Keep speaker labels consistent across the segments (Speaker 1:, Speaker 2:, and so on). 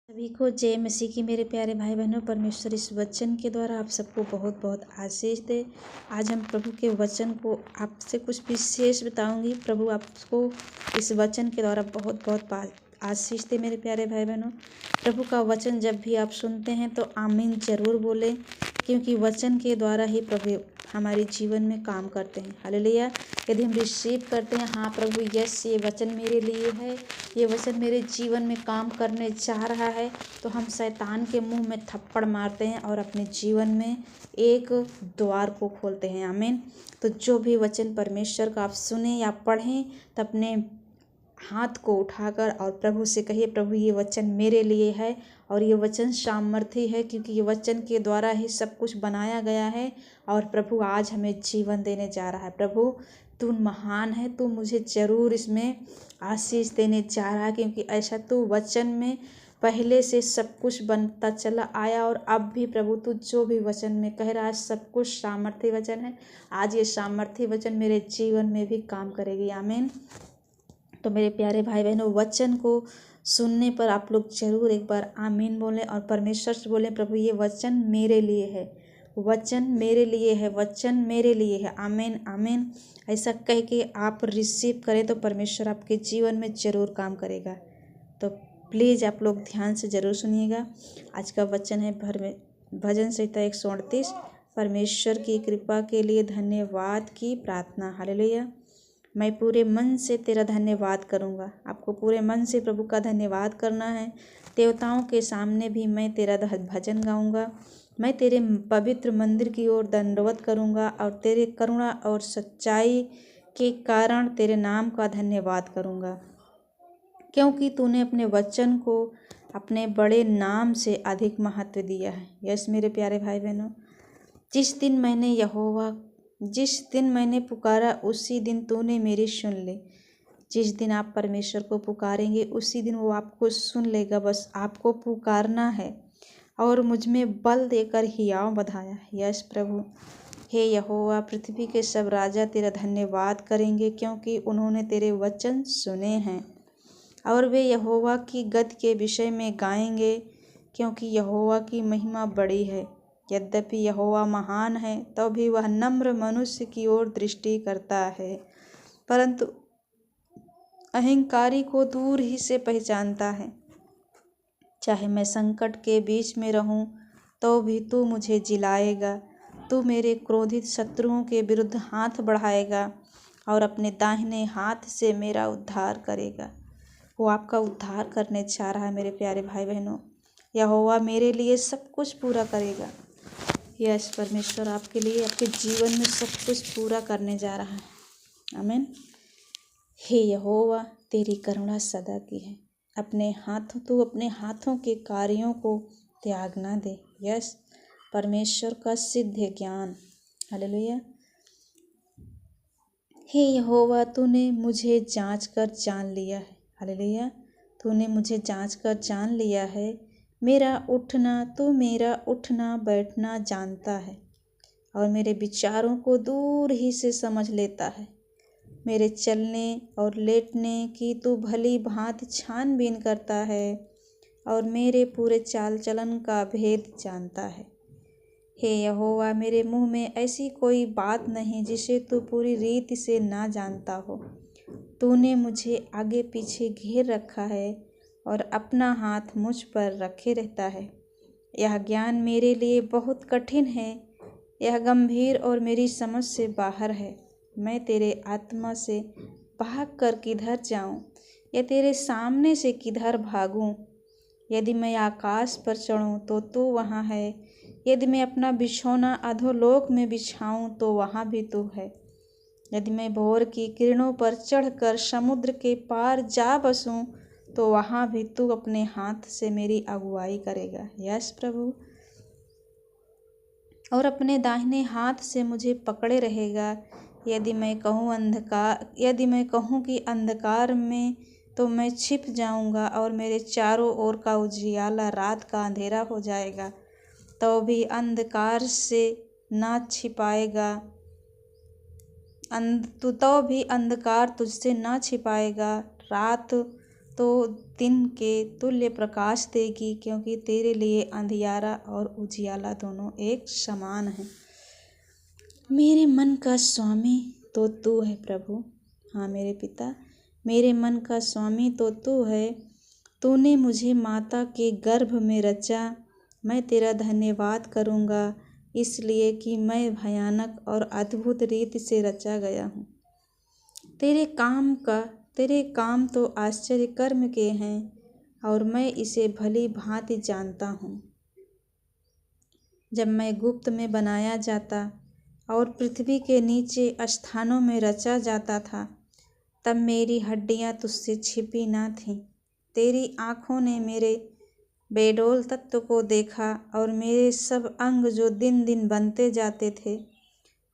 Speaker 1: सभी को जय मसीह की। मेरे प्यारे भाई बहनों, परमेश्वर इस वचन के द्वारा आप सबको बहुत बहुत आशीष दे। आज हम प्रभु के वचन को आपसे कुछ विशेष बताऊंगी। प्रभु आपको इस वचन के द्वारा बहुत बहुत आशीष दे। मेरे प्यारे भाई बहनों, प्रभु का वचन जब भी आप सुनते हैं तो आमीन जरूर बोलें, क्योंकि वचन के द्वारा ही प्रभु हमारे जीवन में काम करते हैं। हालेलुया। यदि हम रिसीव करते हैं, हाँ प्रभु यस ये वचन मेरे लिए है, ये वचन मेरे जीवन में काम करने जा रहा है, तो हम शैतान के मुंह में थप्पड़ मारते हैं और अपने जीवन में एक द्वार को खोलते हैं। आमीन। तो जो भी वचन परमेश्वर का आप सुने या पढ़ें, तो अपने हाथ को उठाकर और प्रभु से कहिए, प्रभु ये वचन मेरे लिए है और ये वचन सामर्थी है, क्योंकि ये वचन के द्वारा ही सब कुछ बनाया गया है और प्रभु आज हमें जीवन देने जा रहा है। प्रभु तू महान है, तू मुझे ज़रूर इसमें आशीष देने जा रहा है, क्योंकि ऐसा तू वचन में पहले से सब कुछ बनता चला आया और अब भी प्रभु तू जो भी वचन में कह रहा है सब कुछ सामर्थी वचन है। आज ये सामर्थी वचन मेरे जीवन में भी काम करेगी। आमीन। तो मेरे प्यारे भाई बहनों, वचन को सुनने पर आप लोग जरूर एक बार आमीन बोलें और परमेश्वर से बोलें, प्रभु ये वचन मेरे लिए है, वचन मेरे लिए है, वचन मेरे लिए है। आमीन आमीन। ऐसा कह के आप रिसीव करें तो परमेश्वर आपके जीवन में ज़रूर काम करेगा। तो प्लीज़ आप लोग ध्यान से ज़रूर सुनिएगा। आज का वचन है भजन संहिता 138, परमेश्वर की कृपा के लिए धन्यवाद की प्रार्थना। हालेलुया। मैं पूरे मन से तेरा धन्यवाद करूँगा। आपको पूरे मन से प्रभु का धन्यवाद करना है। देवताओं के सामने भी मैं तेरा भजन गाऊँगा। मैं तेरे पवित्र मंदिर की ओर दंडवत करूँगा और तेरे करुणा और सच्चाई के कारण तेरे नाम का धन्यवाद करूँगा, क्योंकि तूने अपने वचन को अपने बड़े नाम से अधिक महत्व दिया है। यस मेरे प्यारे भाई बहनों, जिस दिन मैंने पुकारा उसी दिन तूने मेरी सुन ली। जिस दिन आप परमेश्वर को पुकारेंगे उसी दिन वो आपको सुन लेगा। बस आपको पुकारना है और मुझ में बल देकर हियाव बधाया। यस प्रभु। हे यहोवा, पृथ्वी के सब राजा तेरा धन्यवाद करेंगे, क्योंकि उन्होंने तेरे वचन सुने हैं और वे यहोवा की गति के विषय में गाएंगे, क्योंकि यहोवा की महिमा बड़ी है। यद्यपि यहोवा महान है तो भी वह नम्र मनुष्य की ओर दृष्टि करता है, परंतु अहंकारी को दूर ही से पहचानता है। चाहे मैं संकट के बीच में रहूं तो भी तू मुझे जिलाएगा। तू मेरे क्रोधित शत्रुओं के विरुद्ध हाथ बढ़ाएगा और अपने दाहिने हाथ से मेरा उद्धार करेगा। वो आपका उद्धार करने जा रहा है। मेरे प्यारे भाई बहनों, यहोवा मेरे लिए सब कुछ पूरा करेगा। यस परमेश्वर आपके लिए आपके जीवन में सब कुछ पूरा करने जा रहा है। आमीन। हे यहोवा, तेरी करुणा सदा की है। तू अपने हाथों के कार्यों को त्याग ना दे। यस परमेश्वर का सिद्ध ज्ञान। हालेलुया। हे यहोवा, तूने मुझे जांच कर जान लिया है। हालेलुया। तूने मुझे जांच कर जान लिया है। तू मेरा उठना बैठना जानता है और मेरे विचारों को दूर ही से समझ लेता है। मेरे चलने और लेटने की तू भली भांति छानबीन करता है और मेरे पूरे चाल चलन का भेद जानता है। हे यहोवा, मेरे मुंह में ऐसी कोई बात नहीं जिसे तू पूरी रीति से ना जानता हो। तूने मुझे आगे पीछे घेर रखा है और अपना हाथ मुझ पर रखे रहता है। यह ज्ञान मेरे लिए बहुत कठिन है, यह गंभीर और मेरी समझ से बाहर है। मैं तेरे आत्मा से भाग कर किधर जाऊं या तेरे सामने से किधर भागूं? यदि मैं आकाश पर चढ़ूं तो तू वहाँ है, यदि मैं अपना बिछौना अधोलोक में बिछाऊं तो वहाँ भी तू है। यदि मैं भोर की किरणों पर चढ़कर समुद्र के पार जा बसूं तो वहाँ भी तू अपने हाथ से मेरी अगुवाई करेगा। यस प्रभु। और अपने दाहिने हाथ से मुझे पकड़े रहेगा। यदि मैं कहूँ कि अंधकार में, तो मैं छिप जाऊंगा और मेरे चारों ओर का उजियाला रात का अंधेरा हो जाएगा, तो भी अंधकार से ना छिपाएगा तो भी अंधकार तुझसे ना छिपाएगा। रात तो दिन के तुल्य प्रकाश देगी, क्योंकि तेरे लिए अंधियारा और उजियाला दोनों एक समान हैं। मेरे मन का स्वामी तो तू है प्रभु। हाँ मेरे पिता, मेरे मन का स्वामी तो तू है। तूने मुझे माता के गर्भ में रचा। मैं तेरा धन्यवाद करूँगा, इसलिए कि मैं भयानक और अद्भुत रीति से रचा गया हूँ। तेरे काम तो आश्चर्य कर्म के हैं, और मैं इसे भली भांति जानता हूँ। जब मैं गुप्त में बनाया जाता और पृथ्वी के नीचे स्थानों में रचा जाता था, तब मेरी हड्डियाँ तुझसे छिपी ना थीं। तेरी आँखों ने मेरे बेडौल तत्व को देखा, और मेरे सब अंग जो दिन दिन बनते जाते थे,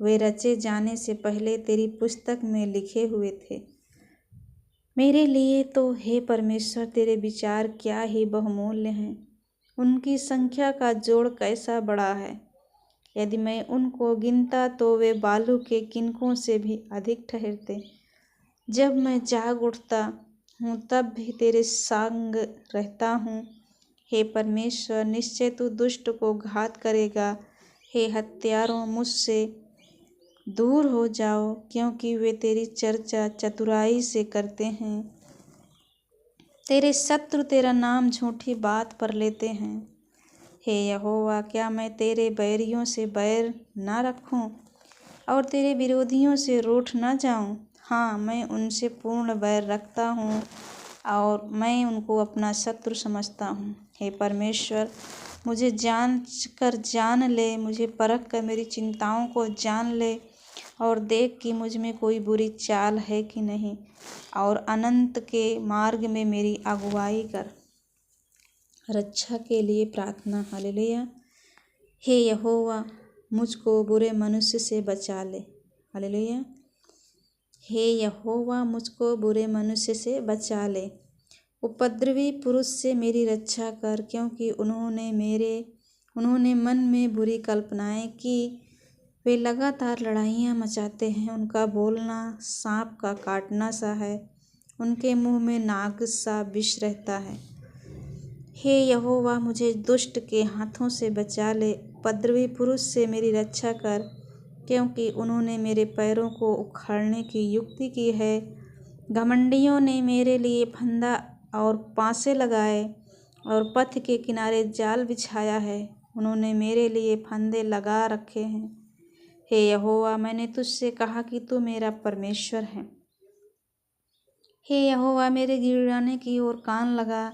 Speaker 1: वे रचे जाने से पहले तेरी पुस्तक में लिखे हुए थे। मेरे लिए तो हे परमेश्वर तेरे विचार क्या ही बहुमूल्य हैं। उनकी संख्या का जोड़ कैसा बड़ा है। यदि मैं उनको गिनता तो वे बालू के किनकों से भी अधिक ठहरते। जब मैं जाग उठता हूँ तब भी तेरे संग रहता हूँ। हे परमेश्वर, निश्चय तू दुष्ट को घात करेगा। हे हत्यारों, मुझसे दूर हो जाओ, क्योंकि वे तेरी चर्चा चतुराई से करते हैं। तेरे शत्रु तेरा नाम झूठी बात पर लेते हैं। हे यहोवा, क्या मैं तेरे बैरियों से बैर ना रखूं और तेरे विरोधियों से रूठ न जाऊं? हाँ, मैं उनसे पूर्ण बैर रखता हूँ और मैं उनको अपना शत्रु समझता हूँ। हे परमेश्वर, मुझे जांच कर जान ले, मुझे परख कर मेरी चिंताओं को जान ले, और देख कि मुझ में कोई बुरी चाल है कि नहीं, और अनंत के मार्ग में मेरी अगुवाई कर। रक्षा के लिए प्रार्थना। हालेलुया। हे यहोवा, मुझको बुरे मनुष्य से बचा ले। हालेलुया। हे यहोवा, मुझको बुरे मनुष्य से बचा ले। उपद्रवी पुरुष से मेरी रक्षा कर, क्योंकि उन्होंने मन में बुरी कल्पनाएं की। वे लगातार लड़ाइयाँ मचाते हैं। उनका बोलना सांप का काटना सा है। उनके मुंह में नाग सा विष रहता है। हे यहोवा, मुझे दुष्ट के हाथों से बचा ले। उपद्रवी पुरुष से मेरी रक्षा कर, क्योंकि उन्होंने मेरे पैरों को उखाड़ने की युक्ति की है। घमंडियों ने मेरे लिए फंदा और पासे लगाए और पथ के किनारे जाल बिछाया है। उन्होंने मेरे लिए फंदे लगा रखे हैं। हे यहोवा, मैंने तुझसे कहा कि तू मेरा परमेश्वर है। हे यहोवा, मेरे गिड़गिड़ाने की ओर कान लगा।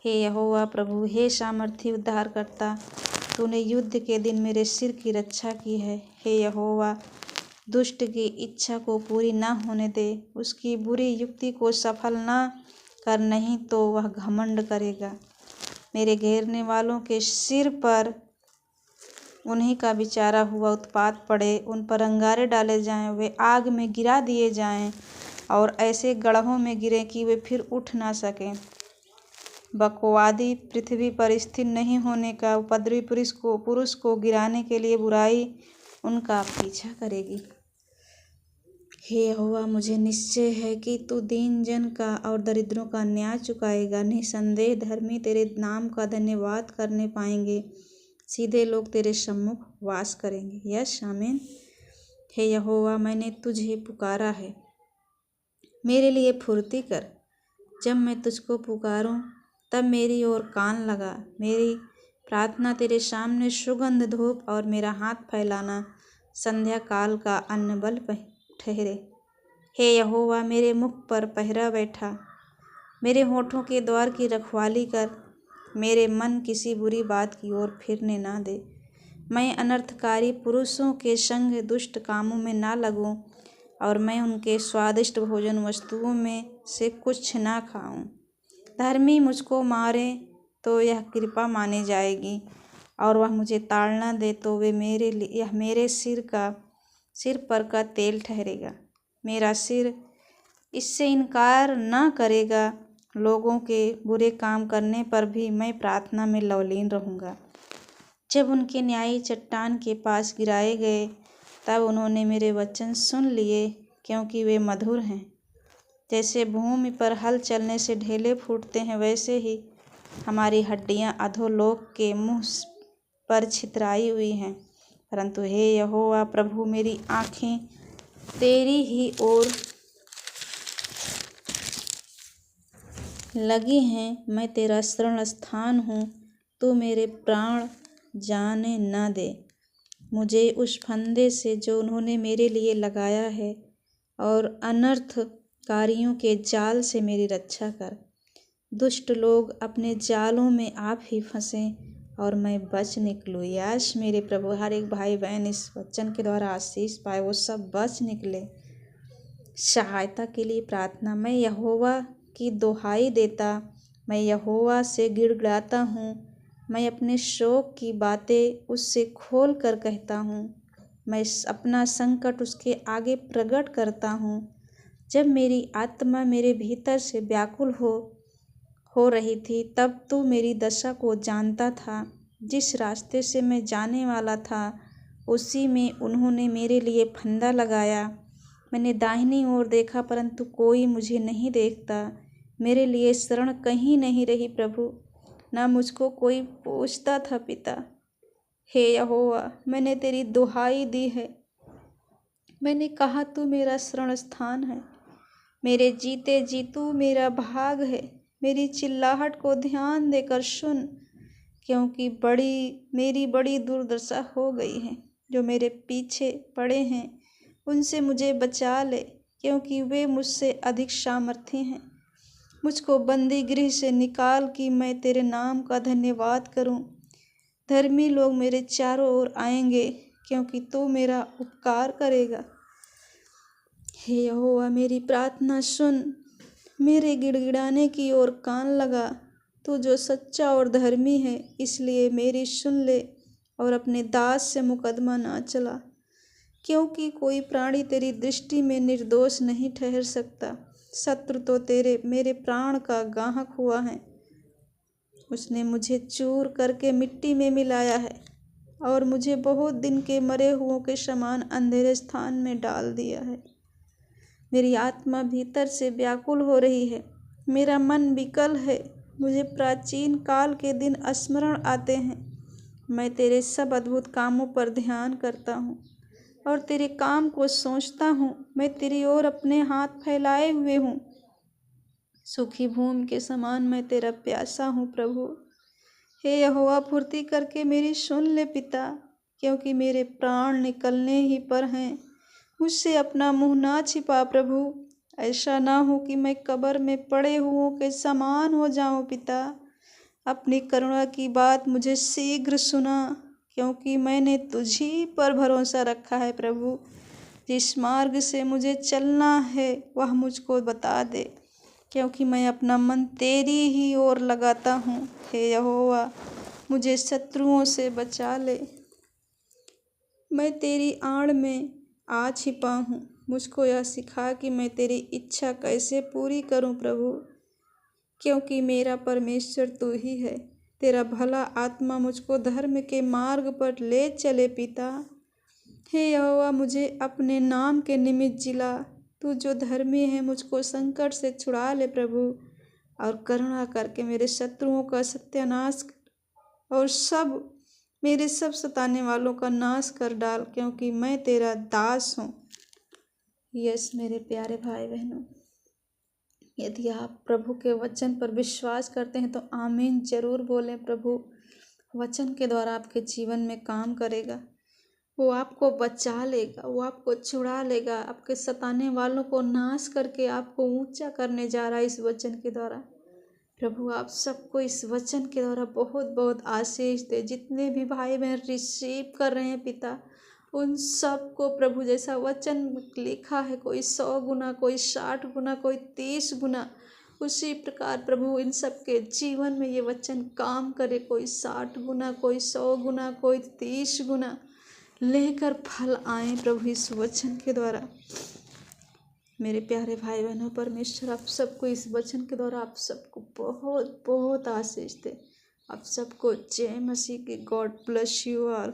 Speaker 1: हे यहोवा प्रभु, हे सामर्थी उद्धारकर्ता, तूने युद्ध के दिन मेरे सिर की रक्षा की है। हे यहोवा, दुष्ट की इच्छा को पूरी न होने दे, उसकी बुरी युक्ति को सफल न कर, नहीं तो वह घमंड करेगा। मेरे घेरने वालों के सिर पर उन्हीं का बिचारा हुआ उत्पात पड़े, उन पर अंगारे डाले जाएं, वे आग में गिरा दिए जाएं और ऐसे गड्ढों में गिरें कि वे फिर उठ ना सकें। बकवादी पृथ्वी पर स्थिर नहीं होने का उपद्रवी पुरुष को गिराने के लिए बुराई उनका पीछा करेगी। हे यहोवा, मुझे निश्चय है कि तू दीन जन का और दरिद्रों का न्याय चुकाएगा। निसंदेह धर्मी तेरे नाम का धन्यवाद करने पाएंगे। सीधे लोग तेरे सम्मुख वास करेंगे। यस आमीन। हे यहोवा, मैंने तुझे पुकारा है, मेरे लिए फुर्ती कर। जब मैं तुझको पुकारूं तब मेरी ओर कान लगा। मेरी प्रार्थना तेरे सामने सुगंध धूप और मेरा हाथ फैलाना संध्या काल का अन्न बल ठहरे। हे यहोवा, मेरे मुख पर पहरा बैठा, मेरे होठों के द्वार की रखवाली कर। मेरे मन किसी बुरी बात की ओर फिरने ना दे। मैं अनर्थकारी पुरुषों के संग दुष्ट कामों में ना लगूं, और मैं उनके स्वादिष्ट भोजन वस्तुओं में से कुछ ना खाऊं। धर्मी मुझको मारे तो यह कृपा मानी जाएगी, और वह मुझे ताड़ना दे तो यह मेरे सिर पर का तेल ठहरेगा। मेरा सिर इससे इनकार न करेगा। लोगों के बुरे काम करने पर भी मैं प्रार्थना में लवलीन रहूँगा। जब उनके न्यायी चट्टान के पास गिराए गए, तब उन्होंने मेरे वचन सुन लिए, क्योंकि वे मधुर हैं। जैसे भूमि पर हल चलने से ढेले फूटते हैं, वैसे ही हमारी हड्डियां अधोलोक के मुंह पर छितराई हुई हैं। परंतु हे यहोवा प्रभु, मेरी आंखें तेरी ही ओर लगी हैं। मैं तेरा शरण स्थान हूँ। तू मेरे प्राण जाने न दे मुझे उस फंदे से जो उन्होंने मेरे लिए लगाया है, और अनर्थकारियों के जाल से मेरी रक्षा कर। दुष्ट लोग अपने जालों में आप ही फंसें और मैं बच निकलूँ। यश मेरे प्रभु, हर एक भाई बहन इस वचन के द्वारा आशीष पाए, वो सब बच निकले। सहायता के लिए प्रार्थना। मैं यहोवा की दुहाई देता, मैं यहोवा से गिड़गिड़ाता हूँ। मैं अपने शोक की बातें उससे खोल कर कहता हूँ। मैं अपना संकट उसके आगे प्रकट करता हूँ। जब मेरी आत्मा मेरे भीतर से व्याकुल हो रही थी, तब तू मेरी दशा को जानता था। जिस रास्ते से मैं जाने वाला था, उसी में उन्होंने मेरे लिए फंदा लगाया। मैंने दाहिनी ओर देखा, परंतु कोई मुझे नहीं देखता। मेरे लिए शरण कहीं नहीं रही प्रभु, न मुझको कोई पूछता था। पिता हे यहोवा, मैंने तेरी दुहाई दी है। मैंने कहा तू मेरा शरण स्थान है। मेरे जीते जी तू मेरा भाग है। मेरी चिल्लाहट को ध्यान देकर सुन, क्योंकि मेरी बड़ी दुर्दशा हो गई है। जो मेरे पीछे पड़े हैं उनसे मुझे बचा ले, क्योंकि वे मुझसे अधिक सामर्थी हैं। मुझको बंदी गृह से निकाल कि मैं तेरे नाम का धन्यवाद करूं। धर्मी लोग मेरे चारों ओर आएंगे, क्योंकि तू मेरा उपकार करेगा। हे यहोवा, मेरी प्रार्थना सुन, मेरे गिड़गिड़ाने की ओर कान लगा। तू जो सच्चा और धर्मी है, इसलिए मेरी सुन ले और अपने दास से मुकदमा ना चला, क्योंकि कोई प्राणी तेरी दृष्टि में निर्दोष नहीं ठहर सकता। शत्रु तो मेरे प्राण का गाहक हुआ है। उसने मुझे चूर करके मिट्टी में मिलाया है और मुझे बहुत दिन के मरे हुओं के समान अंधेरे स्थान में डाल दिया है। मेरी आत्मा भीतर से व्याकुल हो रही है, मेरा मन विकल है। मुझे प्राचीन काल के दिन स्मरण आते हैं। मैं तेरे सब अद्भुत कामों पर ध्यान करता हूँ और तेरे काम को सोचता हूँ। मैं तेरी ओर अपने हाथ फैलाए हुए हूँ। सूखी भूमि के समान मैं तेरा प्यासा हूँ प्रभु। हे यहोवा, फुर्ती करके मेरी सुन ले पिता, क्योंकि मेरे प्राण निकलने ही पर हैं। मुझसे अपना मुंह ना छिपा प्रभु। ऐसा ना हो कि मैं कब्र में पड़े हुओं के समान हो जाऊं। पिता, अपनी करुणा की बात मुझे शीघ्र सुना, क्योंकि मैंने तुझी पर भरोसा रखा है प्रभु। जिस मार्ग से मुझे चलना है वह मुझको बता दे, क्योंकि मैं अपना मन तेरी ही ओर लगाता हूँ। हे यहोवा, मुझे शत्रुओं से बचा ले। मैं तेरी आड़ में आ छिपा हूँ। मुझको यह सिखा कि मैं तेरी इच्छा कैसे पूरी करूँ प्रभु, क्योंकि मेरा परमेश्वर तू ही है। तेरा भला आत्मा मुझको धर्म के मार्ग पर ले चले पिता। हे यहोवा, मुझे अपने नाम के निमित्त जिला। तू जो धर्मी है, मुझको संकट से छुड़ा ले प्रभु, और करुणा करके मेरे शत्रुओं का सत्यानाश और मेरे सब सताने वालों का नाश कर डाल, क्योंकि मैं तेरा दास हूँ। यस मेरे प्यारे भाई बहनों, यदि आप प्रभु के वचन पर विश्वास करते हैं तो आमीन जरूर बोलें। प्रभु वचन के द्वारा आपके जीवन में काम करेगा। वो आपको बचा लेगा, वो आपको छुड़ा लेगा। आपके सताने वालों को नाश करके आपको ऊंचा करने जा रहा है इस वचन के द्वारा। प्रभु आप सबको इस वचन के द्वारा बहुत बहुत आशीष दे। जितने भी भाई बहन रिसीव कर रहे हैं पिता, उन सब को प्रभु जैसा वचन लिखा है, कोई 100 गुना, कोई 60 गुना, कोई 30 गुना, उसी प्रकार प्रभु इन सब के जीवन में ये वचन काम करे। कोई 60 गुना, कोई 100 गुना, कोई 30 गुना लेकर फल आए प्रभु इस वचन के द्वारा। मेरे प्यारे भाई बहनों, परमेश्वर आप सबको इस वचन के द्वारा आप सबको बहुत बहुत आशीष दे। आप सबको जय मसीह की। God bless you all.